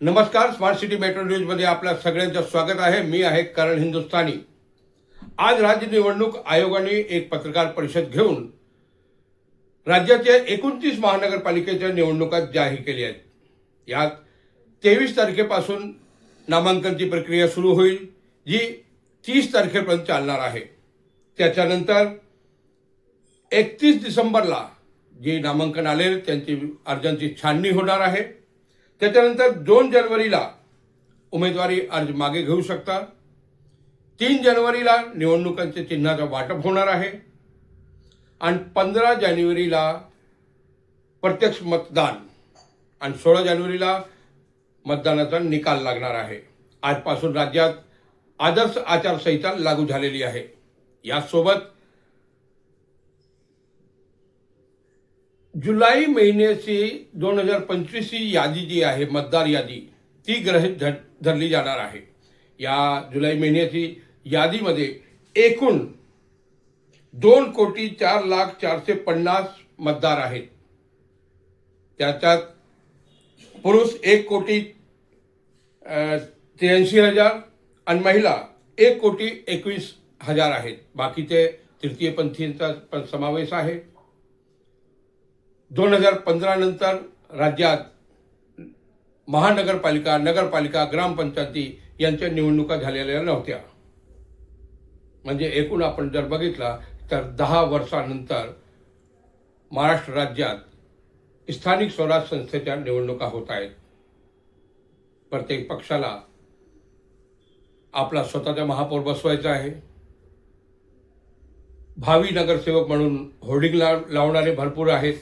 नमस्कार. Smart city metro न्यूजमध्ये आपल्या सगळ्यांचं स्वागत आहे. मी आहे करण हिंदुस्थानी. आज राज्य निवडणूक आयोगाने एक पत्रकार परिषद घेऊन राज्याच्या 29 महानगरपालिकेच्या निवडणुका जाहीर केल्या आहेत. यात 23 तारखेपासून नामांकनाची प्रक्रिया सुरू होईल, जी 30 तारखेपर्यंत चालणार आहे. त्याच्यानंतर 31 डिसेंबरला जे नामांकन आले त्यांची अर्जांची छाननी होणार आहे. त्याच्यानंतर 2 जानेवारीला उमेदवारी अर्ज मागे घेऊ शकता. 3 जानेवारीला निवडणुकांच्या चिन्हाचं वाटप होणार आहे आणि 15 जानेवारीला प्रत्यक्ष मतदान आणि 16 जानेवारीला मतदानाचा निकाल लागणार आहे. आजपासून राज्यात आदर्श आचारसंहिता लागू झालेली आहे. यासोबत जुलै महिन्याची 2025 ची यादी जी आहे, मतदार यादी, ती गृहीत धरली जाणार आहे. या जुलै महिन्याची यादीमध्ये एकूण 2,04,450 मतदार आहेत. त्याच्यात पुरुष 1,83,000 आणि महिला 1,21,000 आहेत. बाकीचे तृतीयपंथींचा पण समावेश आहे. 2015 नंतर राज्यात महानगरपालिका, नगरपालिका, ग्रामपंचायती यांच्या निवडणुका झालेल्या नव्हत्या. म्हणजे एकूण आपण जर बघितला तर 10 वर्षानंतर महाराष्ट्र राज्यात स्थानिक स्वराज्य संस्थेच्या निवडणुका होत आहेत. प्रत्येक पक्षाला आपला स्वतःचा महापौर बसवायचा आहे. भावी नगरसेवक म्हणून होर्डिंग लावणारे भरपूर आहेत.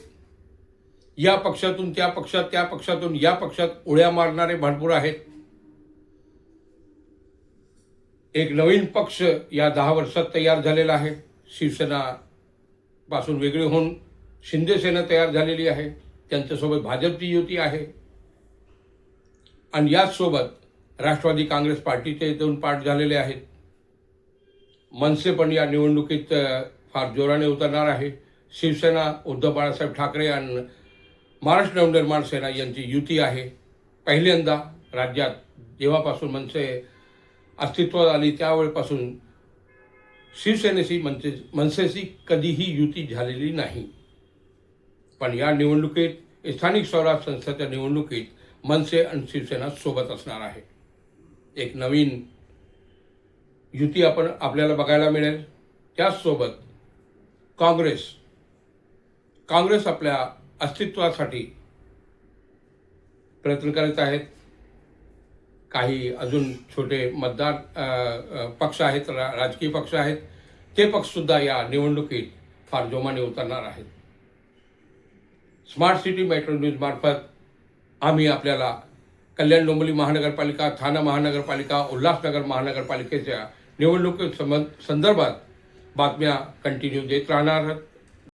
या पक्षातून त्या पक्षात, त्या पक्षातून या पक्षात उड्या मारणारे भरपूर आहेत. एक नवीन पक्ष या 10 वर्षात तयार झालेला आहे. शिवसेना पासून वेगळी होऊन शिंदे सेना तयार झालेली आहे. त्यांच्यासोबत भाजपची युती आहे आणि याचसोबत राष्ट्रवादी काँग्रेस पार्टीचे 2 पार्ट झालेले आहेत. मनसे पण या निवडणुकीत फार जोराने उतरणार आहे. शिवसेना, उद्धव बाळासाहेब ठाकरे आणि महाराष्ट्र नवनिर्माण सेना यांची युती आहे. पहिल्यांदा राज्यात जेव्हापासून मनसे अस्तित्वात आली त्यावेळेपासून शिवसेनेशी मनसेशी कधीही युती झालेली नाही. पण या निवडणुकीत, स्थानिक स्वराज्य संस्थेच्या निवडणुकीत मनसे आणि शिवसेना सोबत असणार आहे. एक नवीन युती आपल्याला बघायला मिळेल. त्याचसोबत काँग्रेस आपल्या अस्तित्वासाठी प्रयत्न करत आहेत. काही अजून छोटे मतदार पक्ष आहेत, राजकीय पक्ष आहेत. ते पक्षसुद्धा या निवडणुकीत फार जोमाने उतरणार आहेत. स्मार्ट सिटी मेट्रो न्यूज मार्फत आम्ही आपल्याला कल्याण डोंबिवली महानगरपालिका, ठाणे महानगरपालिका, उल्हासनगर महानगरपालिकेच्या निवडणुकी संदर्भात बातम्या कंटिन्यू देत राहणार आहोत.